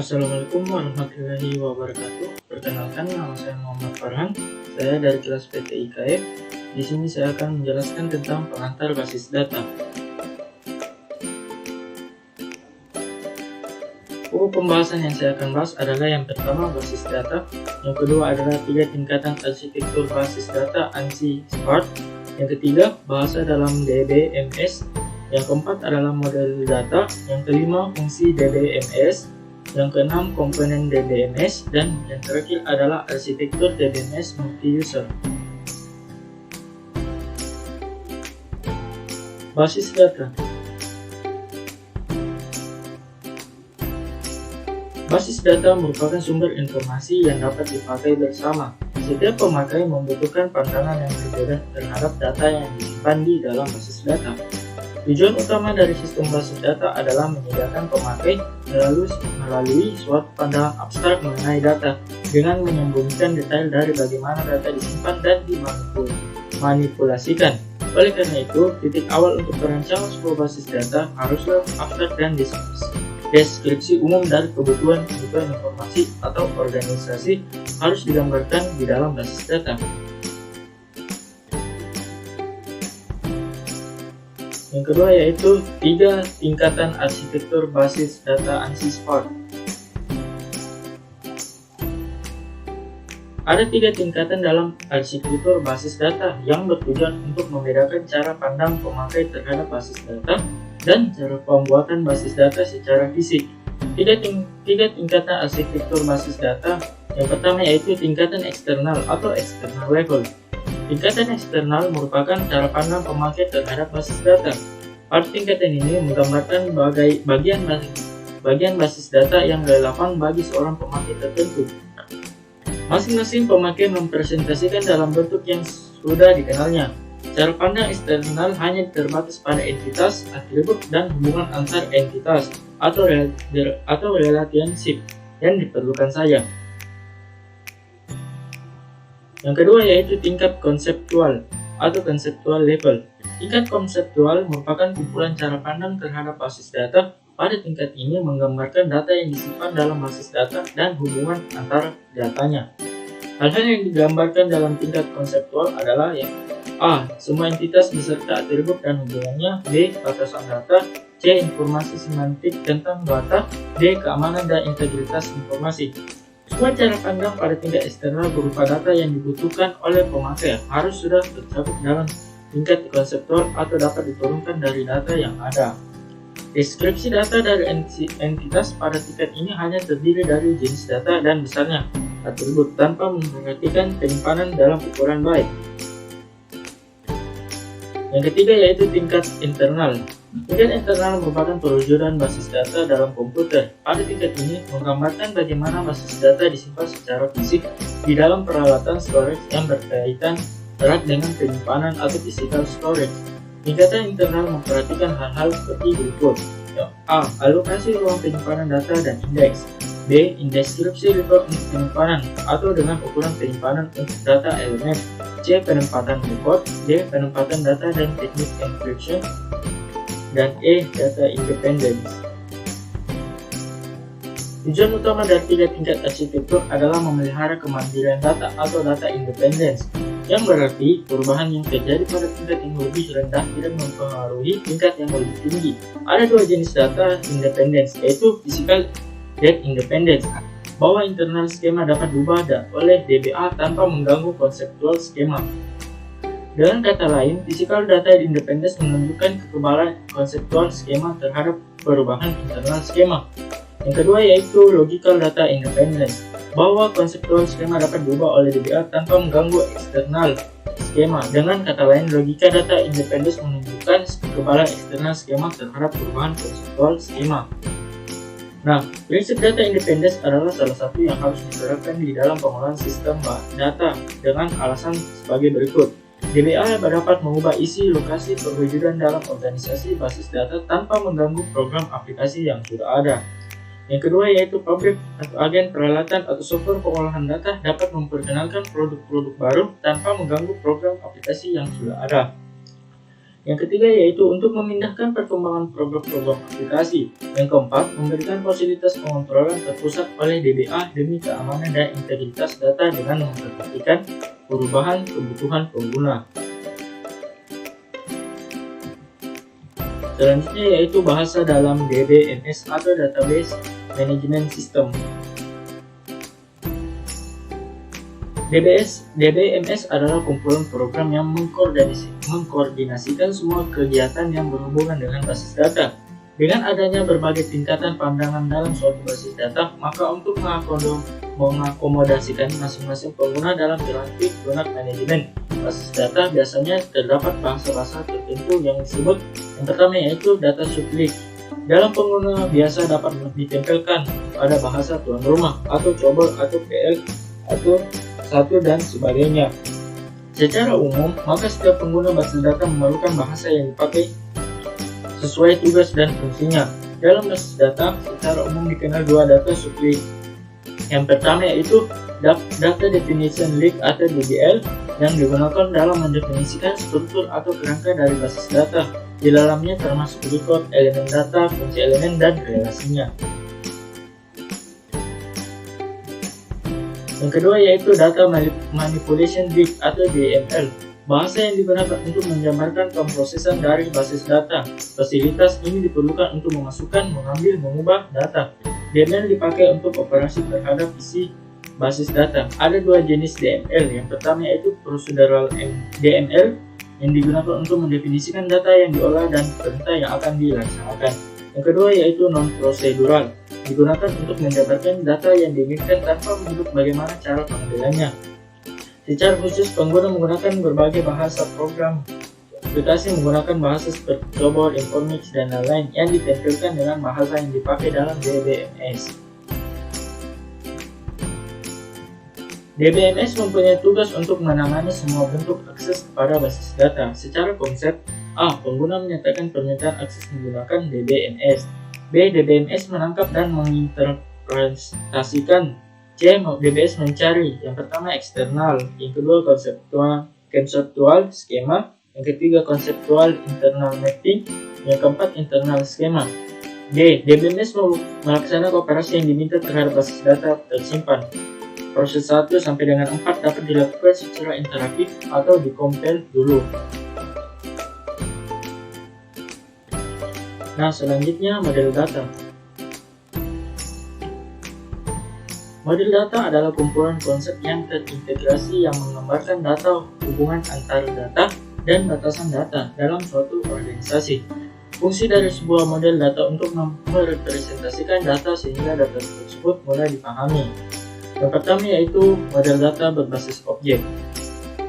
Assalamualaikum warahmatullahi wabarakatuh. Perkenalkan, nama saya Muhammad Farhan. Saya dari kelas PT IKF. Di sini saya akan menjelaskan tentang pengantar basis data. Pokok pembahasan yang saya akan bahas adalah yang pertama basis data, yang kedua adalah 3 tingkatan arsitektur basis data ANSI SPART, yang ketiga bahasa dalam DBMS, yang keempat adalah model data, yang kelima fungsi DBMS, yang keenam komponen DBMS, dan yang terakhir adalah arsitektur DBMS multi-user. Basis data. Basis data merupakan sumber informasi yang dapat dipakai bersama. Setiap pemakai membutuhkan pandangan yang berbeda terhadap data yang disimpan di dalam basis data. Tujuan utama dari sistem basis data adalah menyediakan pemakai melalui suatu pandangan abstrak mengenai data dengan menyembunyikan detail dari bagaimana data disimpan dan dimanipulasikan. Oleh karena itu, titik awal untuk merancang sebuah basis data haruslah abstrak dan deskripsi umum dari kebutuhan informasi atau organisasi harus digambarkan di dalam basis data. Yang kedua yaitu 3 tingkatan arsitektur basis data ANSI SPART. Ada 3 tingkatan dalam arsitektur basis data yang bertujuan untuk membedakan cara pandang pemakai terhadap basis data dan cara pembuatan basis data secara fisik. 3 tingkatan arsitektur basis data. Yang pertama yaitu tingkatan eksternal atau external level. Tingkatan eksternal merupakan cara pandang pemakai terhadap basis data. Pada tingkatan ini menggambarkan bagian basis data yang relevan bagi seorang pemakai tertentu. Masing-masing pemakai mempresentasikan dalam bentuk yang sudah dikenalnya. Cara pandang eksternal hanya terbatas pada entitas, atribut, dan hubungan antar entitas atau relationship yang diperlukan saja. Yang kedua yaitu tingkat konseptual atau conceptual level. Tingkat konseptual merupakan kumpulan cara pandang terhadap basis data. Pada tingkat ini menggambarkan data yang disimpan dalam basis data dan hubungan antara datanya. Hal-hal yang digambarkan dalam tingkat konseptual adalah yang A. Semua entitas beserta atribut dan hubungannya. B. Batasan data. C. Informasi semantik tentang data. D. Keamanan dan integritas informasi. Semua cara pandang pada tingkat eksternal berupa data yang dibutuhkan oleh pemakai harus sudah tercakup dalam tingkat konseptual atau dapat diturunkan dari data yang ada. Deskripsi data dari entitas pada tingkat ini hanya terdiri dari jenis data dan besarnya atribut tanpa memperhatikan penyimpanan dalam ukuran byte. Yang ketiga yaitu tingkat internal. Tingkat internal merupakan perwujudan basis data dalam komputer. Pada tingkat ini menggambarkan bagaimana basis data disimpan secara fisik di dalam peralatan storage yang berkaitan erat dengan penyimpanan atau physical storage. Tingkatan internal memperhatikan hal-hal seperti berikut. A. Alokasi ruang penyimpanan data dan indeks. B. Deskripsi record untuk penyimpanan atau dengan ukuran penyimpanan untuk data elemen. C. Penempatan record. D. Penempatan data dan teknik encryption. Dan E. Data independence. Tujuan utama dari 3 tingkat arsitektur adalah memelihara kemandirian data atau data independence, yang berarti perubahan yang terjadi pada tingkat yang lebih rendah tidak mempengaruhi tingkat yang lebih tinggi. Ada 2 jenis data independence, yaitu physical data independence, bahwa internal skema dapat diubah oleh DBA tanpa mengganggu konseptual skema. Dengan kata lain, physical data independence menunjukkan kekebalan konseptual skema terhadap perubahan internal skema. Yang kedua yaitu logical data independence, bahwa konseptual skema dapat diubah oleh DBA tanpa mengganggu eksternal skema. Dengan kata lain, logika data independence menunjukkan kekebalan eksternal skema terhadap perubahan konseptual skema. Nah, prinsip data independence adalah salah satu yang harus diterapkan di dalam pengolahan sistem data dengan alasan sebagai berikut. DBA dapat mengubah isi lokasi perwujudan dalam organisasi basis data tanpa mengganggu program aplikasi yang sudah ada. Yang kedua yaitu pabrik atau agen peralatan atau software pengolahan data dapat memperkenalkan produk-produk baru tanpa mengganggu program aplikasi yang sudah ada. Yang ketiga yaitu untuk memindahkan perkembangan program-program aplikasi. Yang keempat, memberikan fasilitas pengontrolan terpusat oleh DBA demi keamanan dan integritas data dengan memperhatikan perubahan kebutuhan pengguna. Selanjutnya yaitu bahasa dalam DBMS atau Database Management System. DBMS adalah kumpulan program yang mengkoordinasikan semua kegiatan yang berhubungan dengan basis data. Dengan adanya berbagai tingkatan pandangan dalam suatu basis data, maka untuk mengakomodasikan masing-masing pengguna dalam piramid manajemen basis data biasanya terdapat bahasa-bahasa tertentu yang disebut yang pertama yaitu data subject. Dalam pengguna biasa dapat ditempelkan pada bahasa tuan rumah atau COBOL atau PL atau satu dan sebagainya. Secara umum, maka setiap pengguna basis data memerlukan bahasa yang dipakai sesuai tugas dan fungsinya. Dalam basis data, secara umum dikenal dua data subject. Yang pertama yaitu Data Definition List atau DDL yang digunakan dalam mendefinisikan struktur atau kerangka dari basis data. Di dalamnya termasuk record, elemen data, fungsi elemen, dan relasinya. Yang kedua yaitu Data Manipulation List atau DML, bahasa yang digunakan untuk menjabarkan pemrosesan dari basis data. Fasilitas ini diperlukan untuk memasukkan, mengambil, mengubah data. DML dipakai untuk operasi terhadap isi basis data. Ada dua jenis DML. Yang pertama yaitu Procedural DML yang digunakan untuk mendefinisikan data yang diolah dan perintah yang akan dilaksanakan. Yang kedua yaitu Non-Procedural, digunakan untuk menjabarkan data yang diinginkan tanpa menyebut bagaimana cara pengambilannya. Secara khusus, pengguna menggunakan berbagai bahasa program. Aplikasi menggunakan bahasa seperti COBOL, Informix, dan lain-lain yang ditempelkan dengan bahasa yang dipakai dalam DBMS. DBMS mempunyai tugas untuk menangani semua bentuk akses kepada basis data. Secara konsep, A. Pengguna menyatakan permintaan akses menggunakan DBMS. B. DBMS menangkap dan menginterpretasikan. C. DBMS mencari. Yang pertama eksternal, yang kedua konseptual skema, yang ketiga konseptual internal mapping, yang keempat internal skema. D. DBMS melaksanakan operasi yang diminta terhadap basis data tersimpan. Proses 1 sampai dengan 4 dapat dilakukan secara interaktif atau dikompil dulu. Nah, selanjutnya model data. Model data adalah kumpulan konsep yang terintegrasi yang menggambarkan data, hubungan antar data, dan batasan data dalam suatu organisasi. Fungsi dari sebuah model data untuk merepresentasikan data sehingga data tersebut mudah dipahami. Yang pertama yaitu model data berbasis objek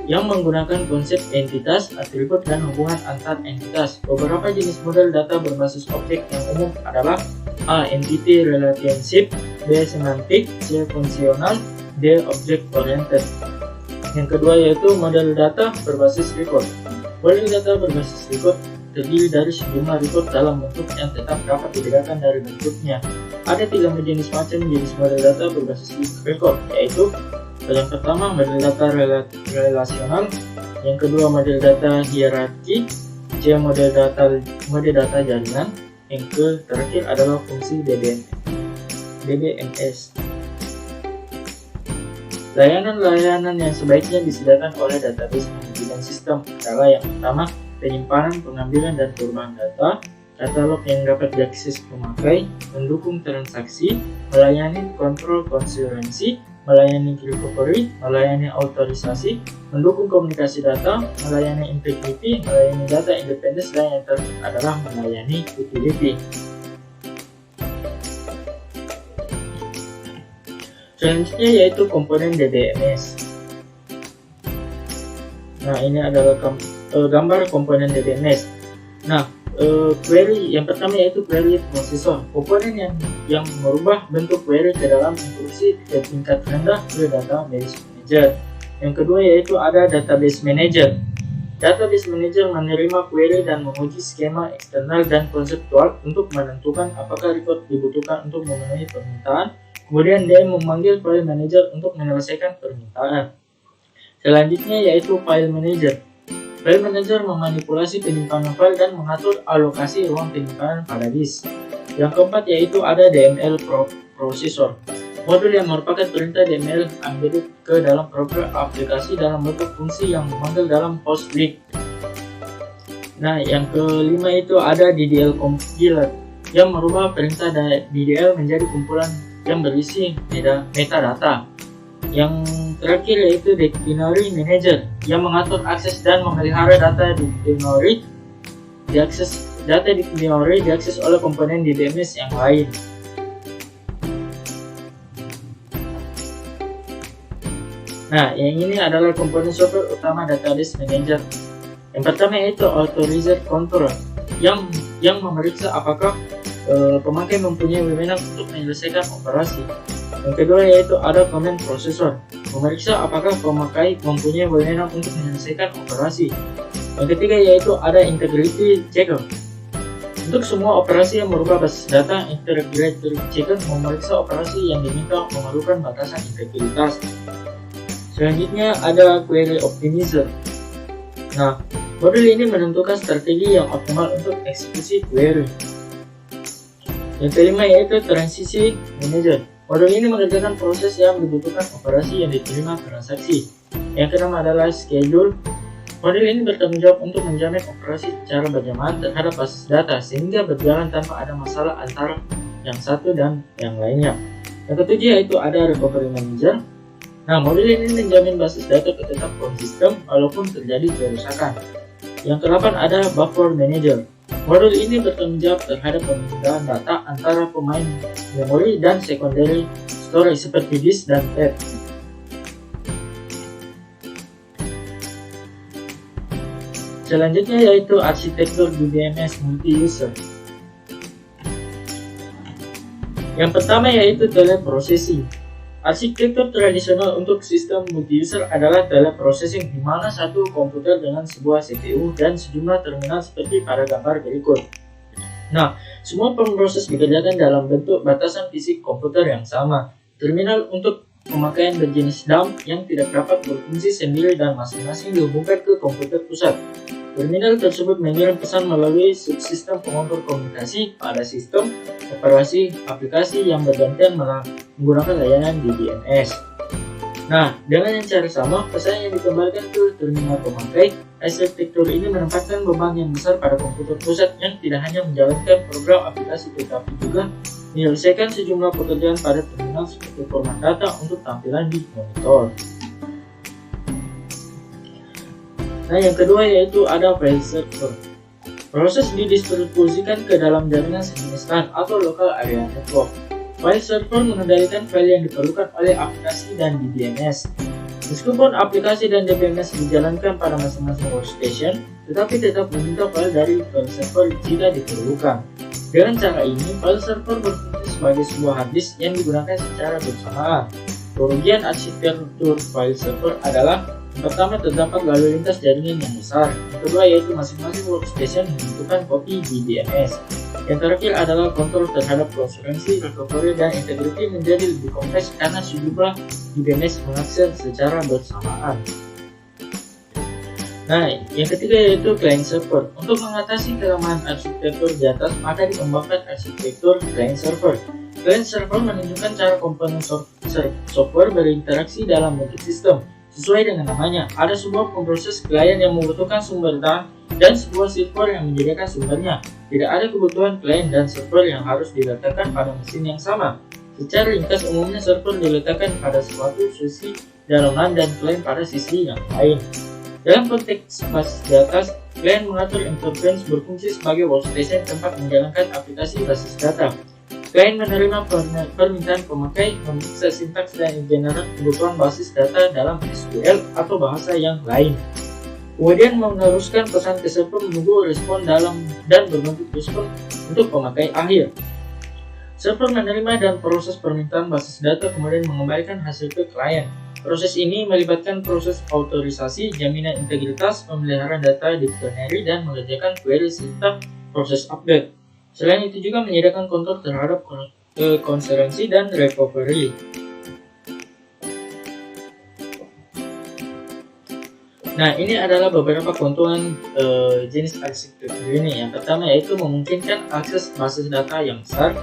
yang menggunakan konsep entitas, atribut, dan hubungan antar entitas. Beberapa jenis model data berbasis objek yang umum adalah A. Entity Relationship, B. Semantic, C. Fungsional, D. Object Oriented. Yang kedua yaitu model data berbasis record. Model data berbasis record terdiri dari sejumlah record dalam bentuk yang tetap dapat dibedakan dari bentuknya. Ada 3 jenis model data berbasis record, yaitu yang pertama model data relasional, yang kedua model data hierarki, C. model data jaringan, yang terakhir adalah fungsi DBMS. Layanan-layanan yang sebaiknya disediakan oleh database management system adalah yang pertama penyimpanan, pengambilan, dan perubahan data, katalog yang dapat diakses pemakai, mendukung transaksi, melayani kontrol konsistensi, melayani recovery, melayani autorisasi, mendukung komunikasi data, melayani integrity, melayani data independence, dan yang terakhir adalah melayani utility. Selanjutnya yaitu komponen DBMS. Nah, ini adalah gambar komponen DBMS. Nah, query yang pertama yaitu query processor, komponen yang merubah bentuk query ke dalam instruksi ke tingkat rendah ke database manager. Yang kedua yaitu ada database manager. Database manager menerima query dan menguji skema eksternal dan konseptual untuk menentukan apakah record dibutuhkan untuk memenuhi permintaan. Kemudian dia memanggil file manager untuk menyelesaikan permintaan. Selanjutnya yaitu file manager. File Manager memanipulasi penyimpanan file dan mengatur alokasi ruang penyimpanan pada disk. Yang keempat yaitu ada DML Processor. Modul yang merupakan perintah DML embedded ke dalam program aplikasi dalam bentuk fungsi yang dipanggil dalam host link. Nah, yang kelima itu ada DDL Compiler yang merubah perintah DDL menjadi kumpulan yang berisi metadata. Yang terakhir yaitu Dictionary Manager yang mengatur akses dan memelihara data dictionary diakses oleh komponen DBMS yang lain. Nah, yang ini adalah komponen software utama Database Manager. Yang pertama yaitu Authorizer Controller yang memeriksa apakah pemakai mempunyai wewenang untuk menyelesaikan operasi. Yang kedua yaitu ada Command Processor, memeriksa apakah pemakai mempunyai wewenang untuk menyelesaikan operasi. Yang ketiga yaitu ada Integrity Checker. Untuk semua operasi yang merubah basis data, Integrity Checker memeriksa operasi yang diminta memerlukan batasan integritas. Selanjutnya ada Query Optimizer. Nah, modul ini menentukan strategi yang optimal untuk eksekusi query. Yang kelima yaitu Transaction Manager. Modul ini mengerjakan proses yang dibutuhkan operasi yang diterima transaksi. Yang keenam adalah Schedule. Modul ini bertanggung jawab untuk menjamin operasi secara berjamaah terhadap basis data sehingga berjalan tanpa ada masalah antara yang satu dan yang lainnya. Yang ketujuh yaitu ada Recovery Manager. Nah, modul ini menjamin basis data tetap konsisten walaupun terjadi kerusakan. Yang ke-8 ada Buffer Manager. Modul ini bertanggung jawab terhadap pemindahan data antara pemain memori dan secondary storage seperti disk dan tab. Selanjutnya yaitu arsitektur DBMS multi-user. Yang pertama yaitu teleprocessing. Arsitektur tradisional untuk sistem multi-user adalah teleprocessing, di mana satu komputer dengan sebuah CPU dan sejumlah terminal seperti pada gambar berikut. Nah, semua pemroses dikerjakan dalam bentuk batasan fisik komputer yang sama. Terminal untuk pemakaian berjenis dump yang tidak dapat berfungsi sendiri dan masing-masing dihubungkan ke komputer pusat. Terminal tersebut mengirim pesan melalui subsistem pengontrol komunikasi pada sistem operasi aplikasi yang bergantian menggunakan layanan DBMS. Nah, dengan cara sama, pesan yang dikembalikan ke terminal pemakai. Arsitektur ini menempatkan beban yang besar pada komputer pusat yang tidak hanya menjalankan program aplikasi tetapi juga menyelesaikan sejumlah pekerjaan pada terminal seperti format data untuk tampilan di monitor. Nah, yang kedua yaitu ada file server. Proses didistribusikan ke dalam jaringan sejenis LAN atau local area network. File server mengendalikan file yang diperlukan oleh aplikasi dan DBMS. Meskipun aplikasi dan DBMS dijalankan pada masing-masing workstation, tetapi tetap meminta file dari file server jika diperlukan. Dengan cara ini, file server berfungsi sebagai sebuah hard disk yang digunakan secara bersamaan. Kerugian arsitektur file server adalah: yang pertama, terdapat lalu lintas jaringan yang besar. Yang kedua yaitu masing-masing workstation membutuhkan kopi DBMS. Yang terakhir adalah kontrol terhadap transparansi, recovery, dan integrity menjadi lebih kompleks karena sejumlah DBMS mengakses secara bersamaan. Nah, yang ketiga yaitu client server. Untuk mengatasi kelemahan arsitektur di atas, maka dikembangkan arsitektur client server. Client server menunjukkan cara komponen software berinteraksi dalam bentuk sistem. Sesuai dengan namanya, ada sebuah pemroses klien yang membutuhkan sumber data dan sebuah server yang menyediakan sumbernya. Tidak ada kebutuhan klien dan server yang harus diletakkan pada mesin yang sama. Secara ringkas, umumnya server diletakkan pada suatu sisi dalam LAN dan klien pada sisi yang lain. Dalam konteks basis data, klien mengatur interface berfungsi sebagai workstation tempat menjalankan aplikasi basis data. Klien menerima permintaan pemakai, memeriksa sintaks dan generate kebutuhan basis data dalam SQL atau bahasa yang lain. Kemudian meneruskan pesan ke server menunggu respon dan berbentuk respon untuk pemakai akhir. Server menerima dan proses permintaan basis data kemudian mengembalikan hasil ke klien. Proses ini melibatkan proses autorisasi, jaminan integritas, pemeliharaan data dictionary, dan mengerjakan query serta proses update. Selain itu juga menyediakan kontrol terhadap konsistensi dan recovery. Nah, ini adalah beberapa keuntungan jenis arsitektur ini. Yang pertama yaitu memungkinkan akses basis data yang besar,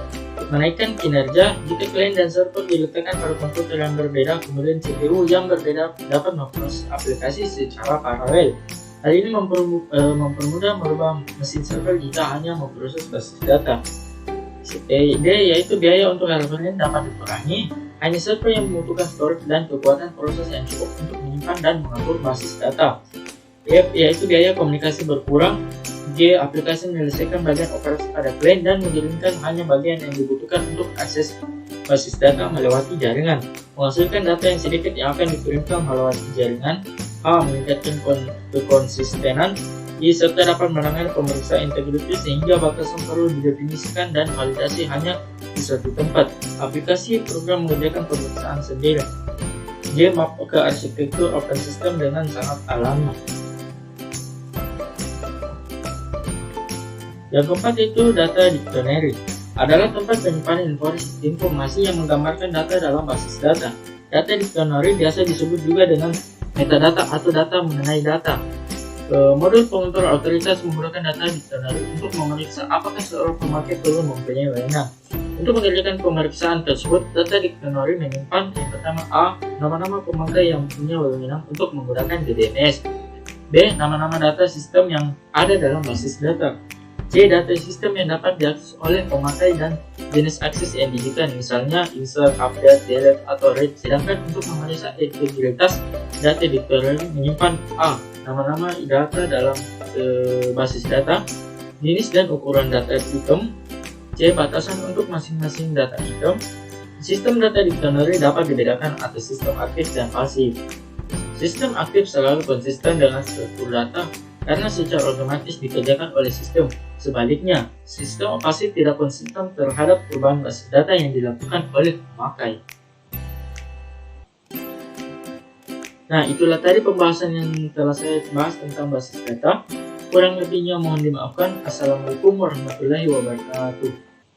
menaikkan kinerja. Jika klien dan server diletakkan pada komputer yang berbeda, kemudian CPU yang berbeda dapat memproses aplikasi secara paralel. Hal ini mempermudah merubah mesin server jika hanya memproses basis data. D yaitu biaya untuk hardware dapat dikurangi. Hanya server yang membutuhkan storage dan kekuatan proses yang cukup untuk menyimpan dan mengatur basis data. F yaitu biaya komunikasi berkurang. G aplikasi menyelesaikan bagian operasi pada klien dan mengirimkan hanya bagian yang dibutuhkan untuk akses basis data melewati jaringan, menghasilkan data yang sedikit yang akan dikirimkan melewati jaringan. H meningkatkan kekonsistenan. I serta dapat menangani pemeriksaan integritas sehingga batasan perlu didefinisikan dan validasi hanya di suatu tempat. Aplikasi program mengerjakan pemeriksaan sendiri. J map ke arsitektur open system dengan sangat alami. Yang keempat itu data dictionary, adalah tempat penyimpanan informasi yang menggambarkan data dalam basis data. Data dictionary biasa disebut juga dengan metadata atau data mengenai data. Modul pengontrol otoritas menggunakan data dictionary untuk memeriksa apakah seorang pemakai perlu mempunyai wewenang. Untuk mengerjakan pemeriksaan tersebut, data dictionary menyimpan yang pertama A. Nama-nama pemakai yang punya wewenang untuk menggunakan DNS. B. Nama-nama data sistem yang ada dalam basis data. C. Data sistem yang dapat diakses oleh pemakai dan jenis akses yang diinginkan, misalnya insert, update, delete, atau read. Sedangkan untuk memeriksa integritas, data dictionary menyimpan A. Nama-nama data dalam basis data, jenis dan ukuran data item. C. Batasan untuk masing-masing data item. Sistem data dictionary dapat dibedakan atas sistem aktif dan pasif. Sistem aktif selalu konsisten dengan struktur data karena secara otomatis dikerjakan oleh sistem. Sebaliknya, sistem pasif tidak konsisten terhadap perubahan basis data yang dilakukan oleh pemakai. Nah, itulah tadi pembahasan yang telah saya bahas tentang basis data. Kurang lebihnya mohon dimaafkan. Assalamualaikum warahmatullahi wabarakatuh.